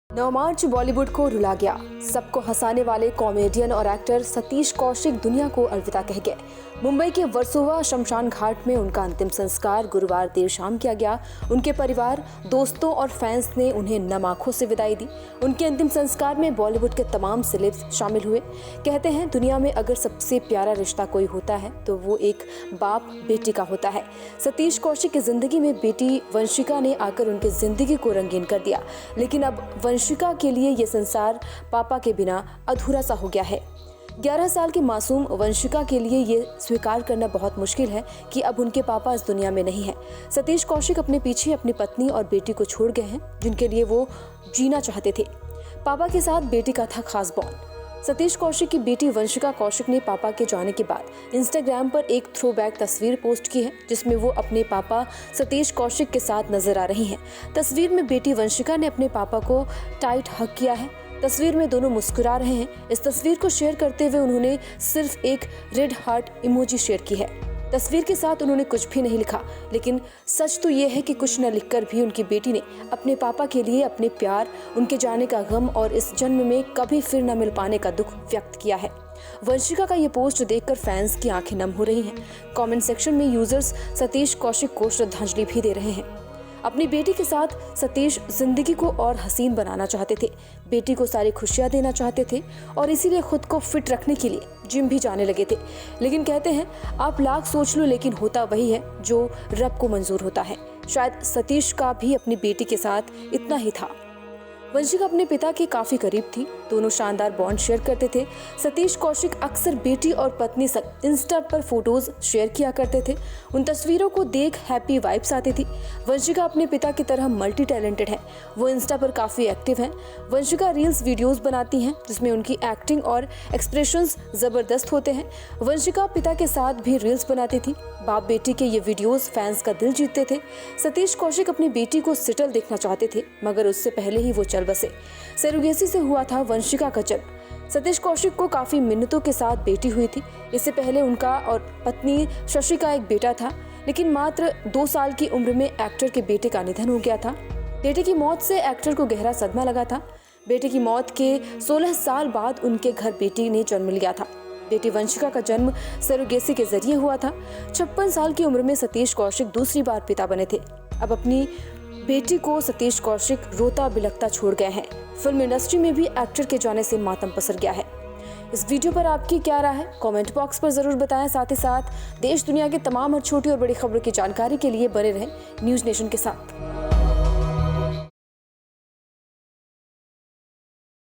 9 मार्च बॉलीवुड को रुला गया। सबको हंसाने वाले कॉमेडियन और एक्टर सतीश कौशिक दुनिया को अलविदा कह गए। मुंबई के वर्सोवा शमशान घाट में उनका अंतिम संस्कार गुरुवार देर शाम किया गया। उनके परिवार, दोस्तों और फैंस ने उन्हें नम आंखों से विदाई दी। उनके अंतिम संस्कार में बॉलीवुड के तमाम सेलेब्स शामिल हुए। कहते हैं दुनिया में अगर सबसे प्यारा रिश्ता कोई होता है तो वो एक बाप बेटी का होता है। सतीश कौशिक की जिंदगी में बेटी वंशिका ने आकर उनकी जिंदगी को रंगीन कर दिया, लेकिन अब वंशिका के लिए ये संसार पापा के बिना अधूरा सा हो गया है। 11 साल की मासूम वंशिका के लिए ये स्वीकार करना बहुत मुश्किल है कि अब उनके पापा इस दुनिया में नहीं हैं। सतीश कौशिक अपने पीछे अपनी पत्नी और बेटी को छोड़ गए हैं, जिनके लिए वो जीना चाहते थे। पापा के साथ बेटी का था खास बॉन्ड। सतीश कौशिक की बेटी वंशिका कौशिक ने पापा के जाने के बाद इंस्टाग्राम पर एक थ्रोबैक तस्वीर पोस्ट की है, जिसमें वो अपने पापा सतीश कौशिक के साथ नजर आ रही हैं। तस्वीर में बेटी वंशिका ने अपने पापा को टाइट हग किया है। तस्वीर में दोनों मुस्कुरा रहे हैं। इस तस्वीर को शेयर करते हुए उन्होंने सिर्फ एक रेड हार्ट इमोजी शेयर की है। तस्वीर के साथ उन्होंने कुछ भी नहीं लिखा, लेकिन सच तो ये है कि कुछ न लिखकर भी उनकी बेटी ने अपने पापा के लिए अपने प्यार, उनके जाने का गम और इस जन्म में कभी फिर न मिल पाने का दुख व्यक्त किया है। वंशिका का ये पोस्ट देखकर फैंस की आंखें नम हो रही हैं। कमेंट सेक्शन में यूजर्स सतीश कौशिक को श्रद्धांजलि भी दे रहे हैं। अपनी बेटी के साथ सतीश जिंदगी को और हसीन बनाना चाहते थे, बेटी को सारी खुशियां देना चाहते थे और इसीलिए खुद को फिट रखने के लिए जिम भी जाने लगे थे। लेकिन कहते हैं आप लाख सोच लो, लेकिन होता वही है जो रब को मंजूर होता है। शायद सतीश का भी अपनी बेटी के साथ इतना ही था। वंशिका अपने पिता के काफी करीब थी, दोनों शानदार बॉन्ड शेयर करते थे। सतीश कौशिक अक्सर बेटी और पत्नी संग इंस्टा पर फोटोज शेयर किया करते थे। उन तस्वीरों को देख हैप्पी वाइब्स आती थी। वंशिका अपने पिता की तरह मल्टी टैलेंटेड है। वो इंस्टा पर काफी एक्टिव हैं। वंशिका रील्स वीडियोस बनाती हैं, जिसमें उनकी एक्टिंग और एक्सप्रेशंस जबरदस्त होते हैं। वंशिका पिता के साथ भी रील्स बनाती थी। बाप बेटी के ये वीडियोस फैंस का दिल जीतते थे। सतीश कौशिक अपनी बेटी को सेटल देखना चाहते थे, मगर उससे पहले ही वो चल बसे। सेरोगेसी से हुआ था वंशिका का जन्म। सतीश कौशिक को काफी मिन्नतों के साथ बेटी हुई थी। इससे पहले उनका और पत्नी शशि का एक बेटा था, लेकिन मात्र 2 साल की उम्र में एक्टर के बेटे का निधन हो गया था। बेटे की मौत से एक्टर को गहरा सदमा लगा था। बेटे की मौत के 16 साल बाद उनके घर बेटी ने जन्म लिया था। बेटी वंशिका का जन्म सेरोगेसी के जरिए हुआ था। 56 साल की उम्र में सतीश कौशिक दूसरी बार पिता बने थे। अब अपनी बेटी को सतीश कौशिक रोता बिलखता छोड़ गए हैं। फिल्म इंडस्ट्री में भी एक्टर के जाने से मातम पसर गया है। इस वीडियो पर आपकी क्या राय है, कमेंट बॉक्स पर जरूर बताएं। साथ ही साथ देश दुनिया के तमाम और छोटी और बड़ी खबरों की जानकारी के लिए बने रहें न्यूज़ नेशन के साथ।